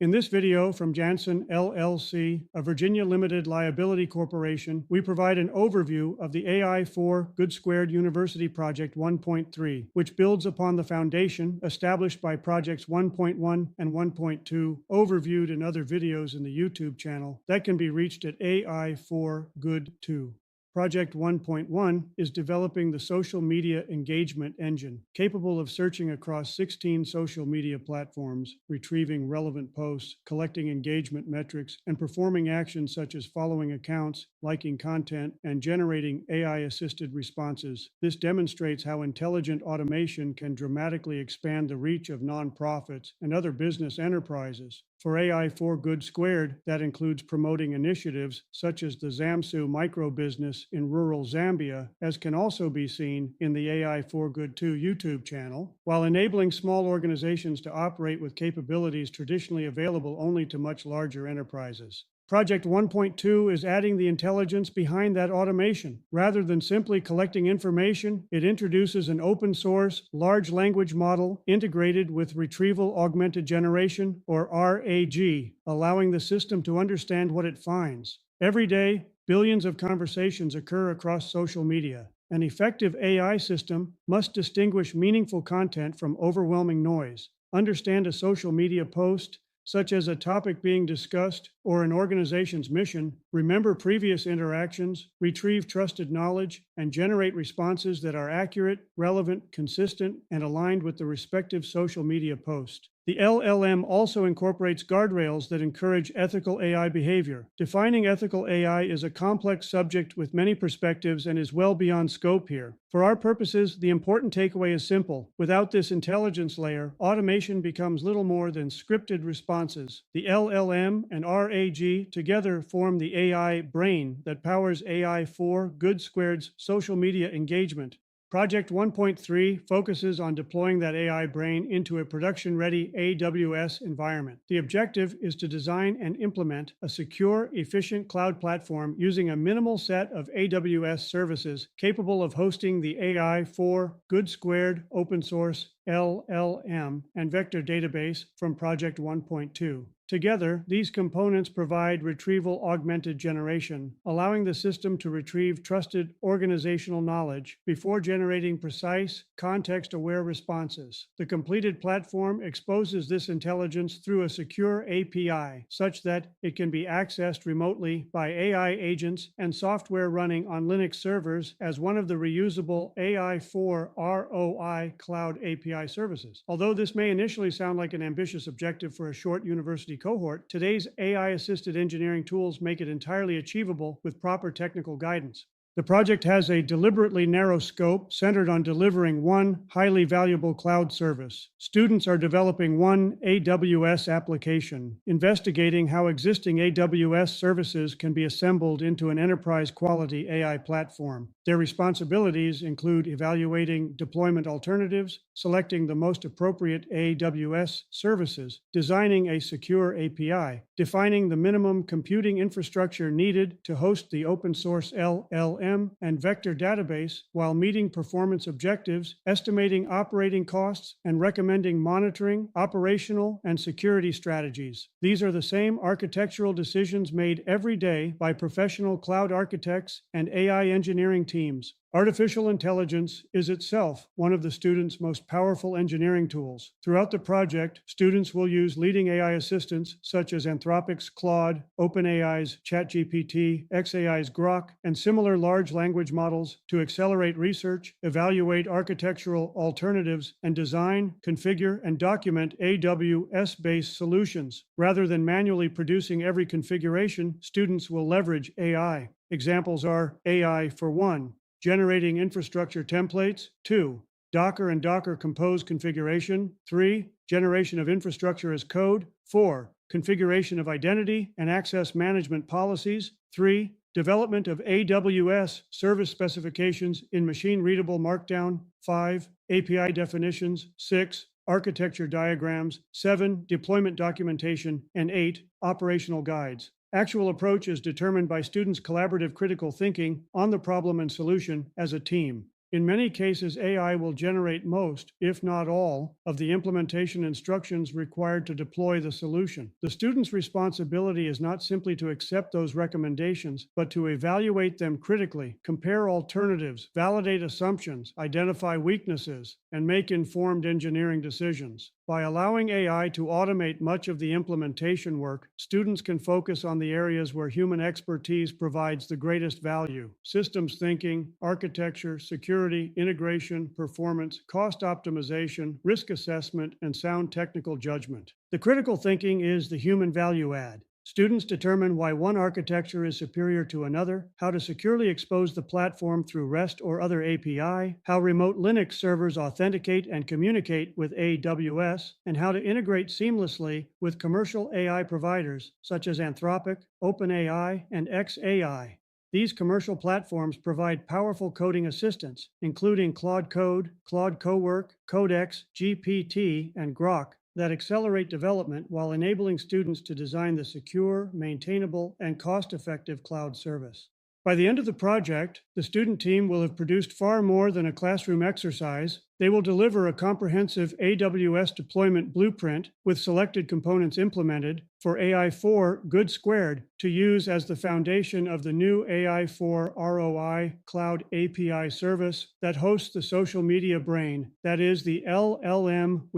In this video from Janssen LLC, a Virginia limited liability corporation, we provide an overview of the AI for Good Squared University Project 1.3, which builds upon the foundation established by Projects 1.1 and 1.2, overviewed in other videos in the YouTube channel that can be reached at AI for Good 2. Project 1.1 is developing the social media engagement engine, capable of searching across 16 social media platforms, retrieving relevant posts, collecting engagement metrics, and performing actions such as following accounts, liking content, and generating AI-assisted responses. This demonstrates how intelligent automation can dramatically expand the reach of nonprofits and other business enterprises. For AI for Good Squared, that includes promoting initiatives such as the Zamsu microbusiness in rural Zambia, as can also be seen in the AI for Good 2 YouTube channel, while enabling small organizations to operate with capabilities traditionally available only to much larger enterprises. Project 1.2 is adding the intelligence behind that automation. Rather than simply collecting information, it introduces an open source, large language model integrated with retrieval augmented generation, or RAG, allowing the system to understand what it finds. Every day, billions of conversations occur across social media. An effective AI system must distinguish meaningful content from overwhelming noise, understand a social media post, such as a topic being discussed or an organization's mission, remember previous interactions, retrieve trusted knowledge, and generate responses that are accurate, relevant, consistent, and aligned with the respective social media post. The LLM also incorporates guardrails that encourage ethical AI behavior. Defining ethical AI is a complex subject with many perspectives and is well beyond scope here. For our purposes, the important takeaway is simple. Without this intelligence layer, automation becomes little more than scripted responses. The LLM and RAG together form the AI brain that powers AI for Good Squared's social media engagement. Project 1.3 focuses on deploying that AI brain into a production-ready AWS environment. The objective is to design and implement a secure, efficient cloud platform using a minimal set of AWS services capable of hosting the AI for Good Squared open source LLM and vector database from Project 1.2. Together, these components provide retrieval augmented generation, allowing the system to retrieve trusted organizational knowledge before generating precise, context-aware responses. The completed platform exposes this intelligence through a secure API, such that it can be accessed remotely by AI agents and software running on Linux servers as one of the reusable AI for ROI cloud API services. Although this may initially sound like an ambitious objective for a short university cohort, today's AI-assisted engineering tools make it entirely achievable with proper technical guidance. The project has a deliberately narrow scope centered on delivering one highly valuable cloud service. Students are developing one AWS application, investigating how existing AWS services can be assembled into an enterprise-quality AI platform. Their responsibilities include evaluating deployment alternatives, selecting the most appropriate AWS services, designing a secure API, defining the minimum computing infrastructure needed to host the open-source LLM and vector database while meeting performance objectives, estimating operating costs, and recommending monitoring, operational, and security strategies. These are the same architectural decisions made every day by professional cloud architects and AI engineering teams. Artificial intelligence is itself one of the students' most powerful engineering tools. Throughout the project, students will use leading AI assistants such as Anthropic's Claude, OpenAI's ChatGPT, xAI's Grok, and similar large language models to accelerate research, evaluate architectural alternatives, and design, configure, and document AWS-based solutions. Rather than manually producing every configuration, students will leverage AI. Examples are AI for one, generating infrastructure templates, 2, Docker and Docker Compose configuration, 3, generation of infrastructure as code, 4, configuration of identity and access management policies, 3, development of AWS service specifications in machine-readable Markdown, 5, API definitions, 6, architecture diagrams, 7, deployment documentation, and 8, operational guides. Actual approach is determined by students' collaborative critical thinking on the problem and solution as a team. In many cases, AI will generate most, if not all, of the implementation instructions required to deploy the solution. The student's responsibility is not simply to accept those recommendations, but to evaluate them critically, compare alternatives, validate assumptions, identify weaknesses, and make informed engineering decisions. By allowing AI to automate much of the implementation work, students can focus on the areas where human expertise provides the greatest value: systems thinking, architecture, security, integration, performance, cost optimization, risk assessment, and sound technical judgment. The critical thinking is the human value add. Students determine why one architecture is superior to another, how to securely expose the platform through REST or other API, how remote Linux servers authenticate and communicate with AWS, and how to integrate seamlessly with commercial AI providers such as Anthropic, OpenAI, and xAI. These commercial platforms provide powerful coding assistants, including Claude Code, Claude Cowork, Codex, GPT, and Grok, that accelerate development while enabling students to design the secure, maintainable, and cost-effective cloud service. By the end of the project, the student team will have produced far more than a classroom exercise. They will deliver a comprehensive AWS deployment blueprint with selected components implemented for AI4 Good Squared to use as the foundation of the new AI4 ROI Cloud API service that hosts the social media brain, that is the LLM+RAG,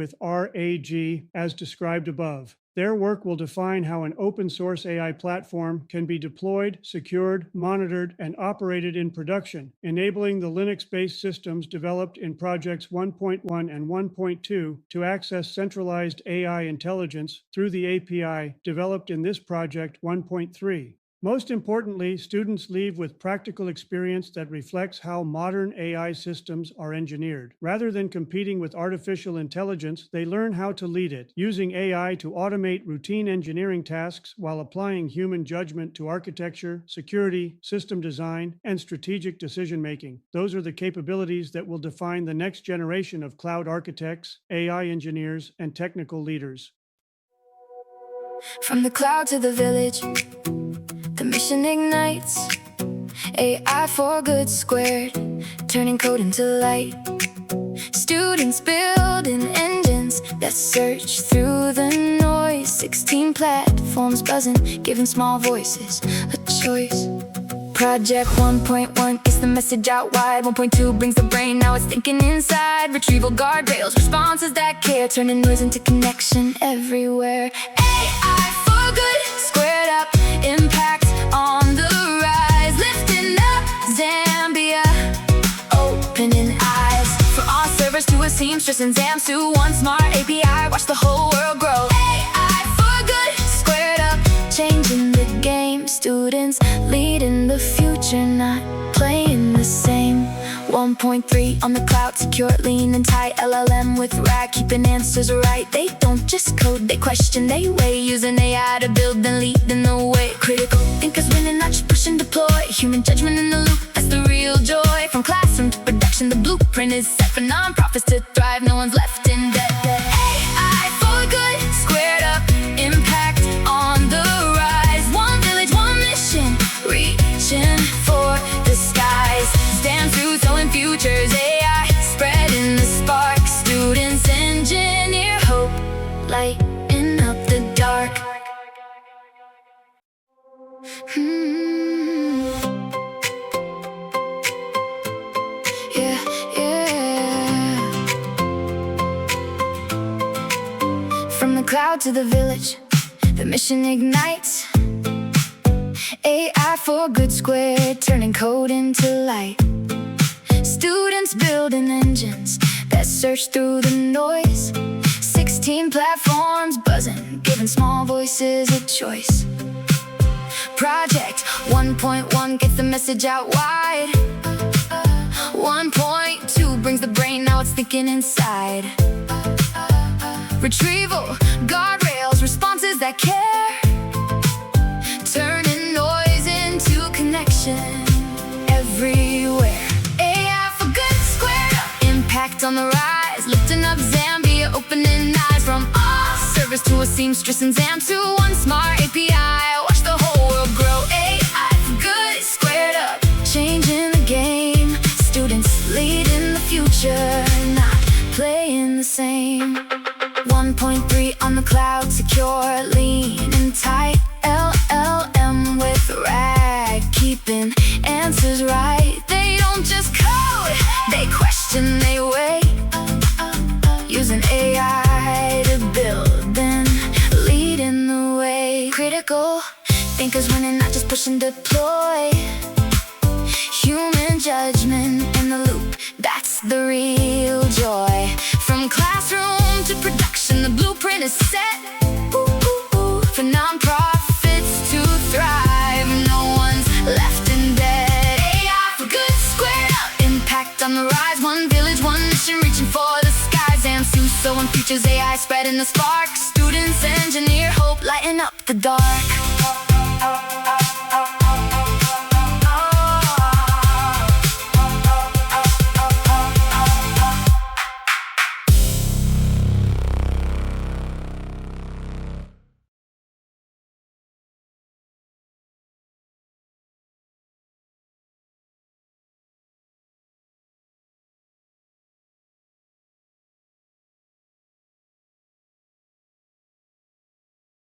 as described above. Their work will define how an open-source AI platform can be deployed, secured, monitored, and operated in production, enabling the Linux-based systems developed in projects 1.1 and 1.2 to access centralized AI intelligence through the API developed in this project 1.3. Most importantly, students leave with practical experience that reflects how modern AI systems are engineered. Rather than competing with artificial intelligence, they learn how to lead it, using AI to automate routine engineering tasks while applying human judgment to architecture, security, system design, and strategic decision-making. Those are the capabilities that will define the next generation of cloud architects, AI engineers, and technical leaders. From the cloud to the village, the mission ignites. AI for good squared, turning code into light. Students building engines that search through the noise. 16 platforms buzzing, giving small voices a choice. Project 1.1 gets the message out wide. 1.2 brings the brain, now it's thinking inside. Retrieval guardrails, responses that care, turning noise into connection everywhere. AI for good, squared up, impact on the rise. Lifting up Zambia, opening eyes. For all servers to a seamstress and Zams to one smart API. Watch the whole world grow. AI for good, squared up, changing the game. Students leading the future, not playing the same. 1.3 on the cloud, secure, lean and tight. LLM+RAG, keeping answers right. They don't just code, they question, they weigh. Using AI to build and lead in the way. Critical thinkers winning, not just push and deploy. Human judgment in the loop, that's the real joy. From classroom to production, the blueprint is set for non-profits to thrive. No one's left in debt. AI for good, squared up, impact on the rise. One village, one mission, reaching for the skies. Stand through, sowing futures, AI spreading the spark. Students engineer hope, lighting up the dark. Yeah, yeah. From the cloud to the village, the mission ignites. AI for good squared, turning code into light. Students building engines that search through the noise. 16 platforms buzzing, giving small voices a choice. Project 1.1 gets the message out wide. 1.2 brings the brain, now it's thinking inside. Retrieval, guardrails, responses that care. Turning noise into connection everywhere. AI for good, squared up, impact on the rise. Lifting up Zambia, opening eyes. From all servers to a seamstress and Zam to one smart API. Watch the whole world grow. AI for good, squared up, changing the game. Students lead secure, lean and tight. LLM with RAG, keeping answers right. They don't just code, they question, they weigh. Using AI to build and leading the way. Critical thinkers winning, not just push and deploy. Human judgment in the loop, that's the real joy. From classroom to production, the blueprint is set. For nonprofits to thrive, no one's left in debt. AI for good, squared up, impact on the rise. One village, one mission, reaching for the skies. And so on futures, AI spreading the spark. Students engineer hope, lighting up the dark.